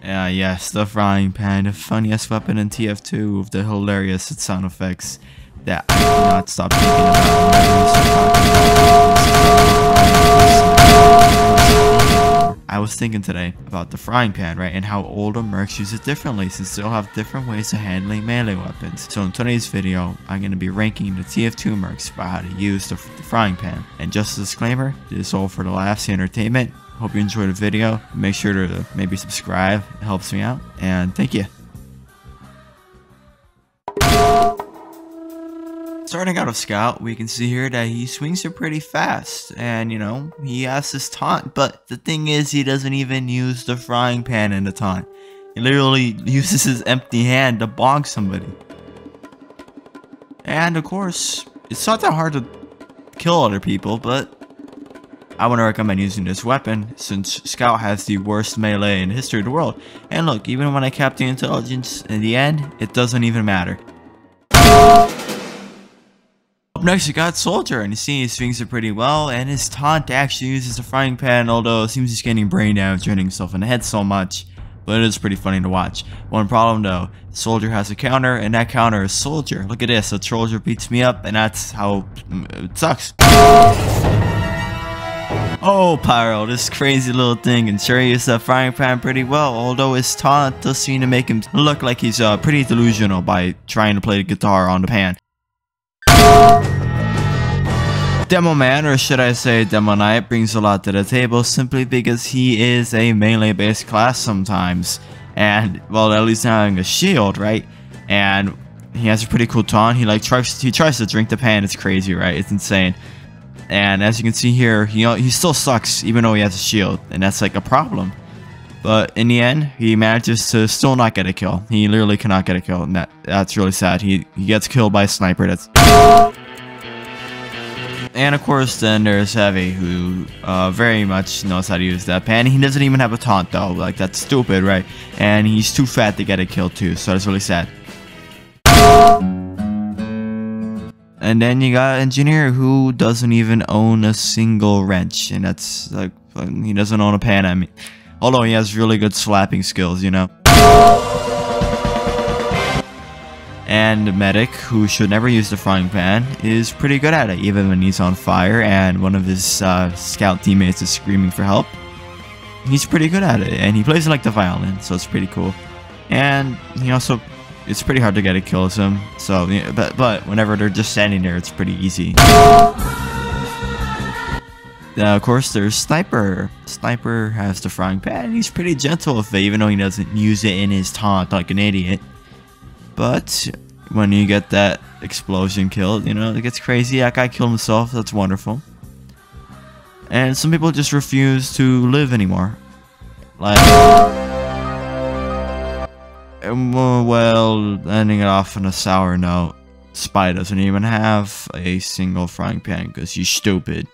Yes, the frying pan, the funniest weapon in TF2 with the hilarious sound effects that I cannot stop thinking about whenever you start talking about. I was thinking today about the frying pan, right, and how older mercs use it differently since they'll have different ways of handling melee weapons. So in today's video, I'm going to be ranking the TF2 mercs by how to use the frying pan. And just a disclaimer, this is all for the laughs and entertainment. Hope you enjoyed the video. Make sure to maybe subscribe. It helps me out. And thank you. Starting out of Scout, we can see here that he swings it pretty fast. And, you know, he has his taunt. But the thing is, he doesn't even use the frying pan in the taunt. He literally uses his empty hand to bonk somebody. And, of course, it's not that hard to kill other people, but I wouldn't recommend using this weapon, since Scout has the worst melee in the history of the world. And look, even when I cap the intelligence, in the end, it doesn't even matter. Up next, you got Soldier, and you see he swings it pretty well, and his taunt actually uses the frying pan, although it seems he's getting brain damage, hitting himself in the head so much. But it is pretty funny to watch. One problem though, Soldier has a counter, and that counter is Soldier. Look at this, a Soldier beats me up, and that's how it sucks. Oh, Pyro, this crazy little thing can sure use that frying pan pretty well, although his taunt does seem to make him look like he's pretty delusional by trying to play the guitar on the pan. DEMOMAN, or should I say Demo Knight, brings a lot to the table simply because he is a melee-based class sometimes. And, well, at least having a shield, right? And he has a pretty cool taunt. He tries to drink the pan. It's crazy, right? It's insane. And as you can see here, he still sucks even though he has a shield, and that's like a problem. But in the end, he manages to still not get a kill. He literally cannot get a kill, and that's really sad. He gets killed by a sniper. And of course, then there's Heavy, who very much knows how to use that pan. He doesn't even have a taunt though. Like, that's stupid, right? And he's too fat to get a kill too, so that's really sad. And then you got Engineer, who doesn't even own a single wrench, and that's like, he doesn't own a pan. I mean, although he has really good slapping skills, you know. And Medic, who should never use the frying pan, is pretty good at it, even when he's on fire and one of his scout teammates is screaming for help. He's pretty good at it, and he plays it like the violin, so it's pretty cool. And he also, it's pretty hard to get a kill with him, so, but whenever they're just standing there, it's pretty easy. Of course, there's Sniper. Sniper has the frying pan, and he's pretty gentle with it, even though he doesn't use it in his taunt like an idiot. But when you get that explosion kill, you know, it gets crazy. That guy killed himself, that's wonderful. And some people just refuse to live anymore. Like, well, ending it off on a sour note, Spy doesn't even have a single frying pan because he's stupid.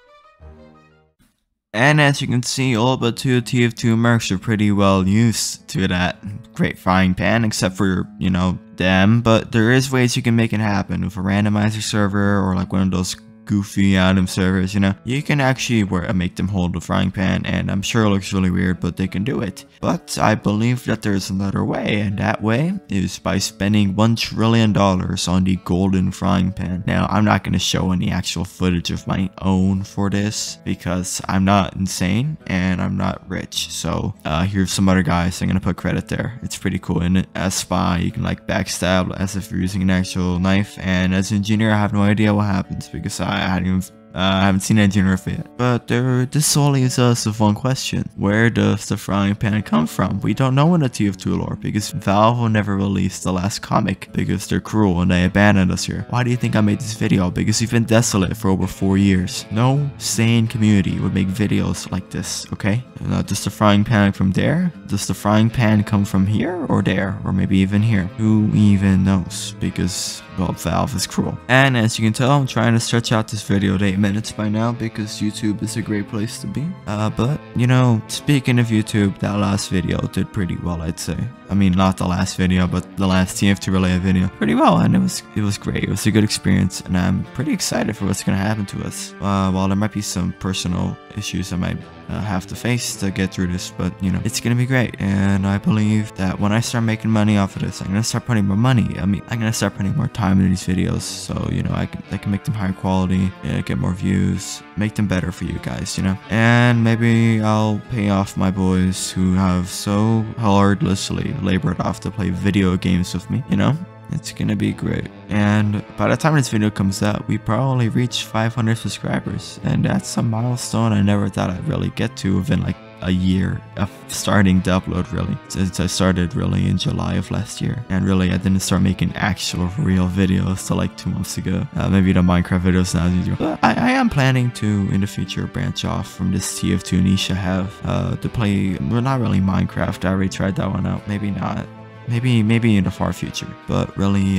And as you can see, all but two TF2 mercs are pretty well used to that great frying pan, except for, you know, them. But there is ways you can make it happen with a randomizer server or like one of those goofy item servers, you know. You can actually make them hold the frying pan, and I'm sure it looks really weird, but they can do it. But I believe that there's another way, and that way is by spending $1 trillion on the golden frying pan. Now, I'm not going to show any actual footage of my own for this, because I'm not insane, and I'm not rich. So, here's some other guys, I'm going to put credit there. It's pretty cool. And as Spy, you can like backstab as if you're using an actual knife, and as Engineer, I have no idea what happens, because I haven't seen Engineer yet. But this all leaves us with one question. Where does the frying pan come from? We don't know in the TF2 lore, because Valve will never release the last comic, because they're cruel and they abandoned us here. Why do you think I made this video? Because we've been desolate for over 4 years. No sane community would make videos like this, okay? Does the frying pan from there? Does the frying pan come from here or there? Or maybe even here? Who even knows? Because well, Valve is cruel. And as you can tell, I'm trying to stretch out this video to 8 minutes by now because YouTube is a great place to be. But you know, speaking of YouTube, that last video did pretty well, I'd say. I mean, not the last video, but the last TF2 related video pretty well, and it was great. It was a good experience, and I'm pretty excited for what's gonna happen to us. While there might be some personal issues I might have to face to get through this, but you know, it's gonna be great. And I believe that when I start making money off of this, I'm gonna start putting more money. I mean, I'm gonna start putting more time into these videos, so you know, I can make them higher quality, get more views, make them better for you guys, you know. And maybe I'll pay off my boys who have so hardlessly labored off to play video games with me, you know. It's gonna be great. And by the time this video comes out, we probably reach 500 subscribers, and that's a milestone I never thought I'd really get to within like a year of starting to upload, really. Since I started really in July of last year, and really I didn't start making actual real videos till like 2 months ago. Maybe the Minecraft videos now easier. But I am planning to in the future branch off from this TF2 niche I have to play, well, not really Minecraft. I already tried that one out. Maybe not. Maybe in the far future, but really,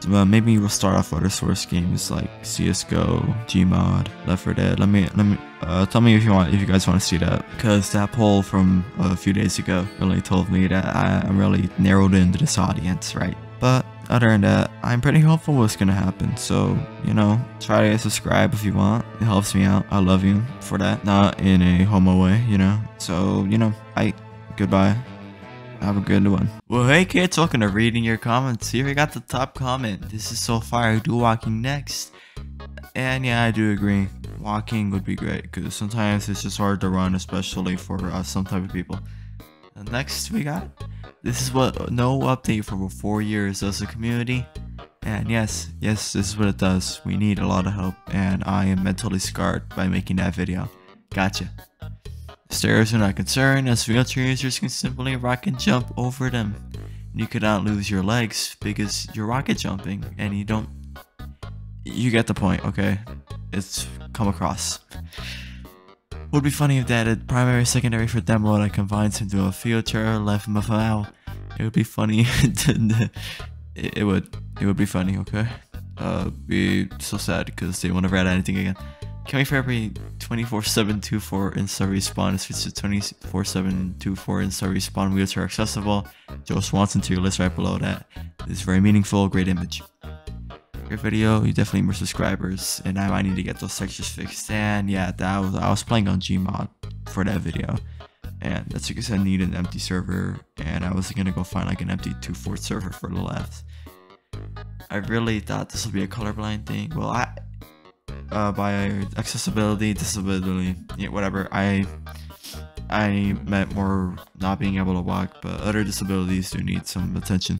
well, maybe we'll start off other source games like CS:GO, Gmod, Left 4 Dead. Let me tell me if you guys want to see that, because that poll from a few days ago really told me that I'm really narrowed into this audience, right? But other than that, I'm pretty hopeful what's gonna happen. So you know, try to subscribe if you want. It helps me out. I love you for that, not in a homo way, you know. So you know, goodbye. Have a good one. Well, hey kids, welcome to reading your comments. Here we got the top comment. This is so fire. Do walking next. And yeah, I do agree. Walking would be great because sometimes it's just hard to run, especially for some type of people. And next we got, this is what no update for 4 years as a community. And yes, this is what it does. We need a lot of help, and I am mentally scarred by making that video. Gotcha. Stairs are not concerned, as wheelchair users can simply rocket jump over them. You cannot lose your legs because you're rocket jumping, and you get the point, okay? It's come across. Would be funny if they added primary, secondary for demo that combines into a wheelchair left mafao. It would be funny. it would be funny, okay? Be so sad because they won't ever add anything again. Can we for every 24/7/24 insta respawn is switched to 24/7/24 insta respawn wheelchair accessible. Joe Swanson to your list right below that. This is very meaningful, great image. Great video, you definitely need more subscribers, and I might need to get those textures fixed. And yeah, I was playing on Gmod for that video, and that's because I need an empty server, and I was gonna go find like an empty 2-4 server for the left. I really thought this would be a colorblind thing. Well, by accessibility, disability, yeah, whatever, I meant more not being able to walk, but other disabilities do need some attention.